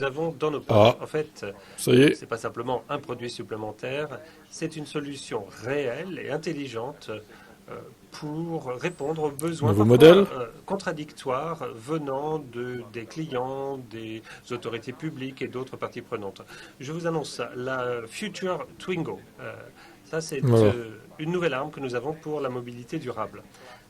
avons dans nos poches. Ah, En fait, ça y est. c'est pas simplement un produit supplémentaire, c'est une solution réelle et intelligente pour répondre aux besoins Nouveau modèle. parfois contradictoires venant des clients, des autorités publiques et d'autres parties prenantes. Je vous annonce ça, la Future Twingo. Ça, c'est Voilà. une nouvelle arme que nous avons pour la mobilité durable.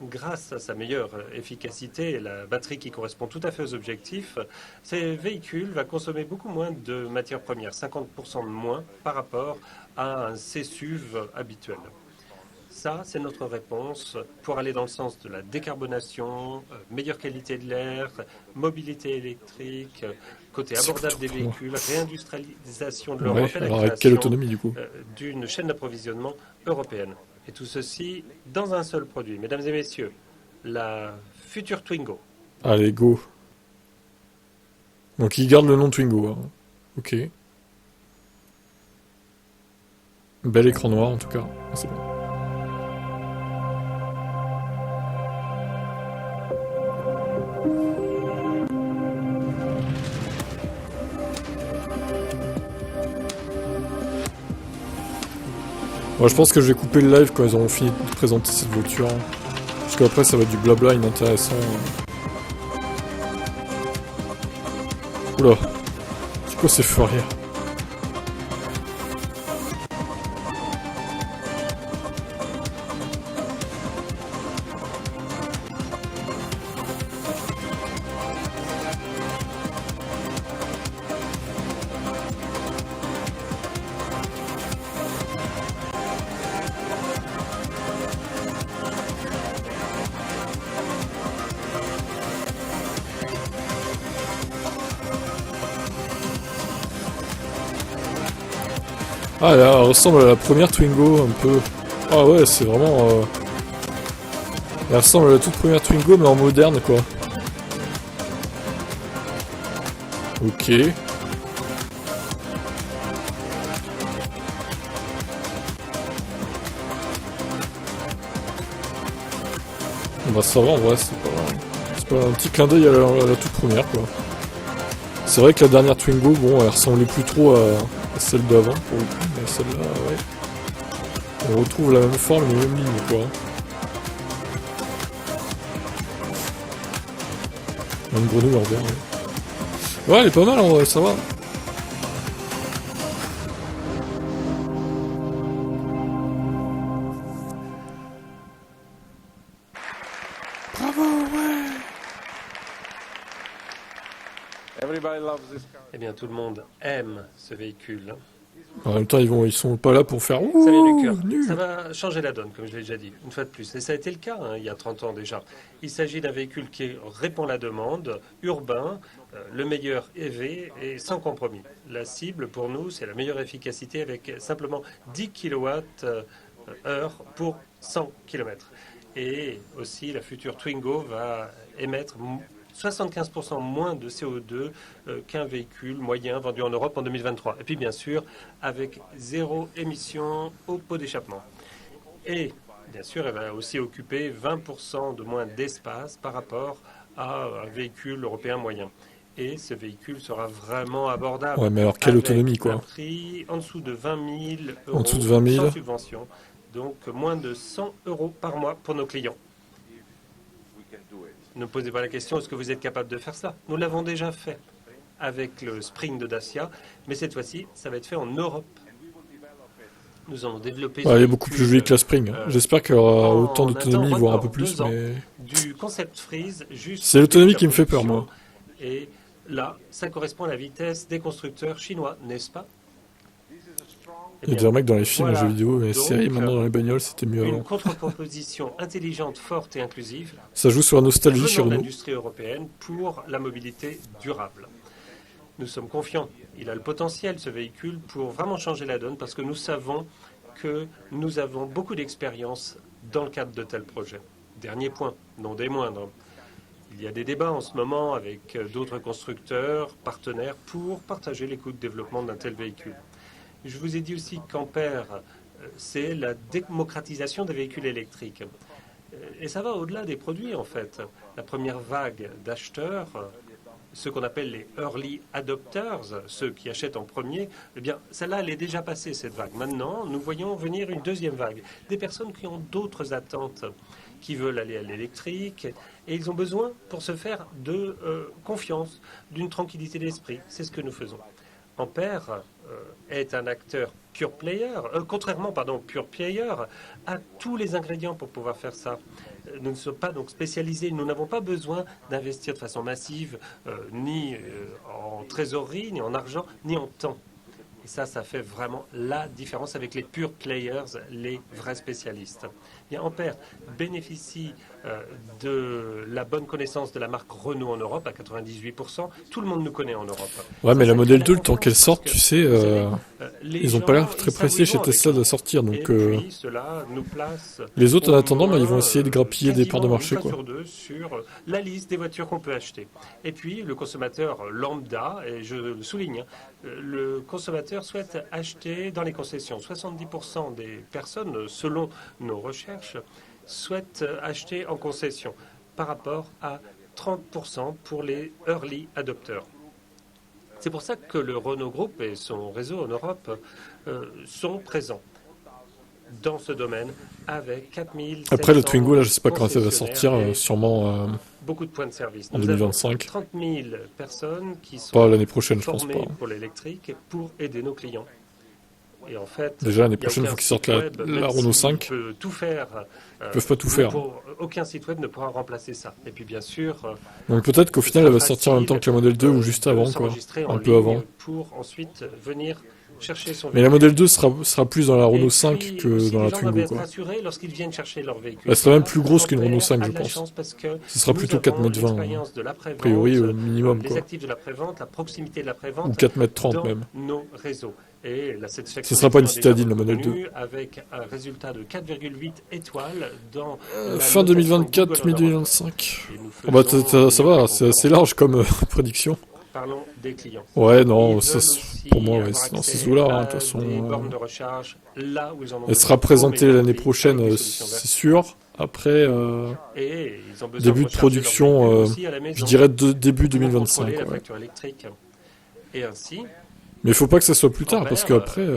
Grâce à sa meilleure efficacité et la batterie qui correspond tout à fait aux objectifs, ces véhicules vont consommer beaucoup moins de matières premières, 50% de moins par rapport à un CSUV habituel. Ça, c'est notre réponse pour aller dans le sens de la décarbonation, meilleure qualité de l'air, mobilité électrique, côté C'est abordable plutôt des pour moi. véhicules, réindustrialisation de Ouais, l'Europe et la alors avec quelle création autonomie du coup? d'une chaîne d'approvisionnement européenne. Et tout ceci dans un seul produit. Mesdames et messieurs, la future Twingo. Allez, go. Donc il garde le nom Twingo, hein. Ok. Bel écran noir en tout cas. Ah, c'est bon. Moi je pense que je vais couper le live quand ils auront fini de présenter cette voiture, hein. Parce qu'après ça va être du blabla inintéressant. Oula, c'est quoi ces feux arrière? Ah là, elle ressemble à la première Twingo un peu. Ah ouais, c'est vraiment... Elle ressemble à la toute première Twingo mais en moderne quoi. Ok. Bah ça va en vrai, c'est pas un petit clin d'œil à la toute première quoi. C'est vrai que la dernière Twingo, bon, elle ressemblait plus trop à celle d'avant pour le coup, mais celle-là, ouais. On retrouve la même forme et les mêmes lignes quoi. Une grenouille en vert, ouais. Ouais, elle est pas mal en vrai, ça va. Bravo, ouais. Eh bien, tout le monde aime ce véhicule. En même temps, ils sont pas là pour faire Ça vient du ouh, cœur. Ça nul. va changer la donne, comme je l'ai déjà dit, une fois de plus. Et ça a été le cas il y a 30 ans déjà. Il s'agit d'un véhicule qui répond à la demande, urbain, le meilleur EV et sans compromis. La cible pour nous, c'est la meilleure efficacité avec simplement 10 kWh pour 100 km. Et aussi, la future Twingo va émettre 75% moins de CO2 qu'un véhicule moyen vendu en Europe en 2023. Et puis bien sûr, avec zéro émission au pot d'échappement. Et bien sûr, elle va aussi occuper 20% de moins d'espace par rapport à un véhicule européen moyen. Et ce véhicule sera vraiment Ouais, abordable mais alors quelle avec autonomie un quoi. prix en dessous de 20 000 En dessous de euros 20 sans 000. subvention. Donc moins de 100 euros par mois pour nos clients. Ne posez pas la question, est-ce que vous êtes capable de faire ça? Nous l'avons déjà fait avec le Spring de Dacia, mais cette fois-ci, ça va être fait en Europe. Nous allons développer Ouais, ce elle est beaucoup plus jolie que véhicule la Spring. J'espère qu'elle aura autant en un temps d'autonomie, voire un peu record, plus, 2 ans, mais... du concept freeze C'est jusqu'au début de l'autonomie la qui me fait peur, production. moi. Et là, ça correspond à la vitesse des constructeurs chinois, n'est-ce pas? Eh Il y a bien, des mecs dans les films, les jeux voilà vidéo, les séries, donc maintenant dans les bagnoles, c'était mieux une avant. contre-proposition intelligente, forte et inclusive Ça joue sur la nostalgie chez venant de Renault. l'industrie européenne pour la mobilité durable. Nous sommes confiants. Il a le potentiel, ce véhicule, pour vraiment changer la donne parce que nous savons que nous avons beaucoup d'expérience dans le cadre de tels projets. Dernier point, non des moindres. Il y a des débats en ce moment avec d'autres constructeurs, partenaires, pour partager les coûts de développement d'un tel véhicule. Je vous ai dit aussi qu'Ampère, c'est la démocratisation des véhicules électriques. Et ça va au-delà des produits, en fait. La première vague d'acheteurs ce qu'on appelle les early adopters, ceux qui achètent en premier, eh bien, celle-là, elle est déjà passée, cette vague. Maintenant, nous voyons venir une deuxième vague. Des personnes qui ont d'autres attentes, qui veulent aller à l'électrique, et ils ont besoin, pour ce faire, de confiance, d'une tranquillité d'esprit. C'est ce que nous faisons. Ampère est un acteur pure player, pure player, a tous les ingrédients pour pouvoir faire ça. Nous ne sommes pas donc spécialisés, nous n'avons pas besoin d'investir de façon massive, ni en trésorerie, ni en argent, ni en temps. Et ça fait vraiment la différence avec les pure players, les vrais spécialistes. Bien, Ampère bénéficie de la bonne connaissance de la marque Renault en Europe à 98%. Tout le monde nous connaît en Europe. Ouais, mais la modèle 2, le temps qu'elle sorte, tu sais, ils n'ont pas l'air très pressés chez Tesla de sortir. Donc, les autres, en attendant, ils vont essayer de grappiller des parts de marché, quoi. Sur deux sur la liste des voitures qu'on peut acheter. Et puis, le consommateur lambda, et je le souligne, le consommateur souhaite acheter dans les concessions. 70% des personnes, selon nos recherches, souhaitent acheter en concession par rapport à 30% pour les early adopters. C'est pour ça que le Renault Group et son réseau en Europe sont présents dans ce domaine avec 4000. Après le Twingo, là, je sais pas quand ça va sortir, sûrement beaucoup de points de service. En 2025. 30 000 personnes qui sont pas l'année prochaine, je pense pas. pour l'électrique pour aider nos clients. Et en fait, déjà l'année prochaine, il faut qu'ils sortent la Renault 5. Tout faire, ils peuvent pas tout faire. Aucun site web ne pourra remplacer ça. Et puis bien sûr. Donc peut-être qu'au final, elle va sortir en même temps que la modèle 2 ou juste avant, quoi. Un peu avant. Pour ensuite venir chercher son véhicule. Mais la modèle 2 sera plus dans la Renault 5 que dans la Twingo, quoi. Lorsqu'ils viennent chercher leur véhicule. Elle sera même plus grosse qu'une Renault 5, je pense. Ce sera plutôt 4,20 m, a priori, au minimum, quoi. Les actifs de la prévente, la proximité de la prévente. Ou 4,30 m même. Nos réseaux. Et la satisfaction. Ce ne sera pas une citadine, la modèle 2. Avec un résultat de 4,8 étoiles dans fin 2024, mi-2025. Oh bah, ça va, c'est assez large comme prédiction. Parlons des clients. Ouais, non, ça, pour moi, ouais, c'est dans ces eaux-là, de toute façon. Elle sera présentée l'année prochaine, c'est sûr. Après, début de production, je dirais début 2025. Ouais. Et ainsi. Mais il faut pas que ça soit plus tard, parce qu'après,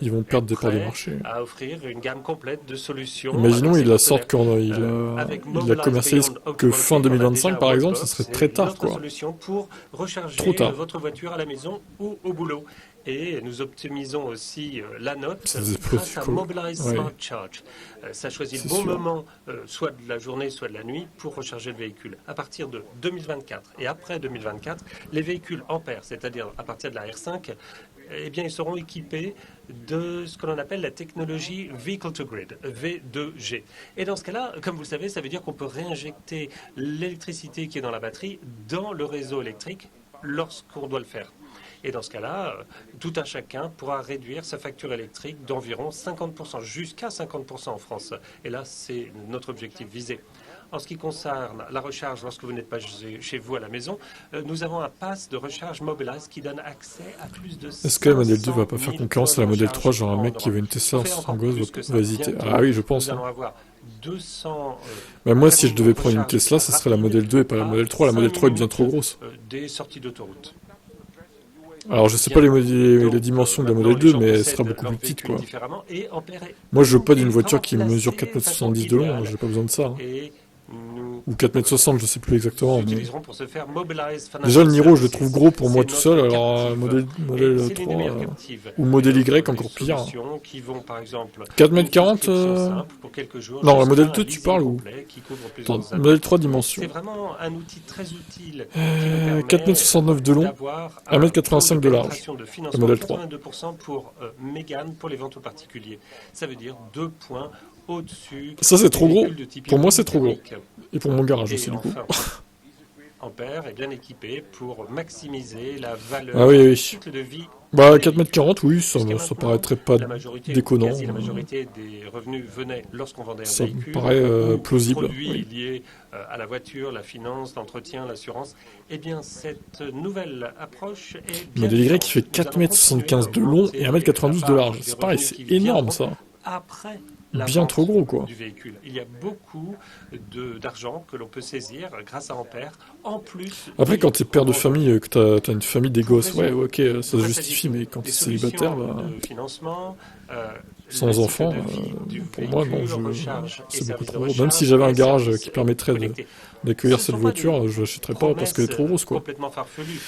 ils vont perdre des parts de marché. À offrir une gamme complète de solutions. Imaginons, il la sorte quand il la commercialise que fin 2025, par exemple, ce serait très tard, quoi. Pour recharger trop tard. Votre voiture à la maison ou au boulot. Et nous optimisons aussi la note grâce à Mobilize Smart Charge. Ça choisit le bon moment, soit de la journée, soit de la nuit, pour recharger le véhicule. À partir de 2024 et après 2024, les véhicules Ampère, c'est-à-dire à partir de la R5, eh bien, ils seront équipés de ce que l'on appelle la technologie Vehicle to Grid, V2G. Et dans ce cas-là, comme vous le savez, ça veut dire qu'on peut réinjecter l'électricité qui est dans la batterie dans le réseau électrique lorsqu'on doit le faire. Et dans ce cas-là, tout un chacun pourra réduire sa facture électrique d'environ 50%, jusqu'à 50% en France. Et là, c'est notre objectif visé. En ce qui concerne la recharge, lorsque vous n'êtes pas chez vous à la maison, nous avons un pass de recharge Mobilize qui donne accès à plus de 500 Est-ce que la modèle 2 va pas faire concurrence à la modèle 3, genre un mec qui veut une Tesla sans gosse va hésiter? Ah oui, je pense. Nous allons avoir 200... moi, si je devais prendre une Tesla, ce serait la modèle 2 et pas la modèle 3. La modèle 3 est bien trop grosse. Des sorties d'autoroute. Alors, je sais pas les dimensions de la modèle 2, mais elle sera beaucoup plus petite, quoi. Moi, je veux pas d'une voiture qui mesure 4,70 m de long, j'ai pas besoin de ça. Ou 4,60 m, je sais plus exactement. Mais... Déjà, le Niro, je le trouve gros pour moi tout seul, alors modèle 3 ou modèle Y, encore pire. 4,40 m Non, le modèle 2, tu parles ou modèle 3 dimensions. C'est vraiment un outil très utile. 4,69 m de long, 1,85 m de large. Le modèle 3. 82% pour Mégane pour les ventes aux particuliers. Ça veut dire 2 points au-dessus. Ça, c'est trop gros. Pour moi, c'est trop gros. Et pour mon garage aussi, du coup. Ampère est bien équipé pour maximiser la valeur du cycle de vie. 4,40 m, oui, ça paraîtrait pas déconnant. La majorité des revenus venaient lorsqu'on vendait un véhicule. Ça paraît plausible. Produits liés à la voiture, la finance, l'entretien, l'assurance. Eh bien, cette nouvelle approche est bien... Le modèle Y qui fait 4,75 m de long et 1,92 m de large. C'est pareil, c'est énorme, ça. Après la bien vente trop gros, quoi. du véhicule. Il y a beaucoup d'argent que l'on peut saisir grâce à Ampère, en plus Après, du quand t'es père de revendeur. famille, que t'as une famille des Pour gosses, ouais, résumer, ok, ça se il justifie, s'agit mais quand des t'es célibataire, solutions bah, de financement, le sans cycle enfant, de vie du pour moi, non, véhicule, recharge et c'est beaucoup services de trop gros. Même si recharge j'avais un et garage services qui permettrait connectés. d'accueillir Ce ne cette sont pas des voiture, je l'achèterais pas parce qu'elle est promesses trop grosse, quoi. complètement farfelues.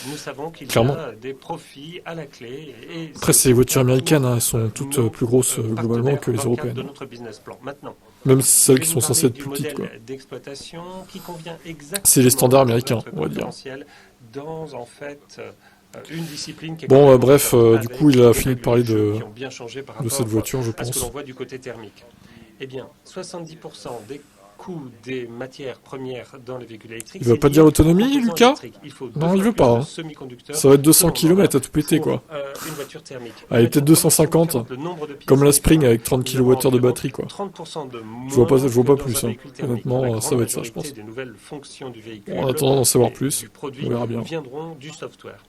Nous savons qu'il y Clairement. a des profits à la clé. Et Après, c'est c'est les voitures pour américaines, hein, elles sont toutes nos plus grosses globalement partenaires que les dans le cadre européennes. de notre business plan. Maintenant, Même je celles vais qui vous sont censées parler être du plus petites, quoi. modèle d'exploitation qui convient exactement C'est les standards pour américains, notre on va dire. concurrentiel dans en fait une discipline qui est Bon, complètement bref, différente, du avec coup, il a des fini de règles parler du jeu qui ont bien changé par de cette rapport voiture, je à ce que l'on pense. voit du côté thermique. Eh bien, 70% des coûts des matières premières dans les véhicules électriques, Il va c'est pas lié dire aux l'autonomie, composants Lucas? électriques. Il faut deux Non, il fois veut plus pas, de hein. semi-conducteurs Ça va être 200 que l'on en a km à tout péter, pour quoi. une voiture thermique. Allez, Une peut-être voiture 250, thermique, le nombre de pièces comme la est Spring différent. avec 30 Nous avons kWh de environ batterie, quoi. 30% de Je vois pas moins plus, que dans un hein. véhicule thermique. Honnêtement, La ça grande va être ça, je majorité pense. des nouvelles fonctions du véhicule En attendant d'en savoir et plus, du produit on verra bien. viendront du software.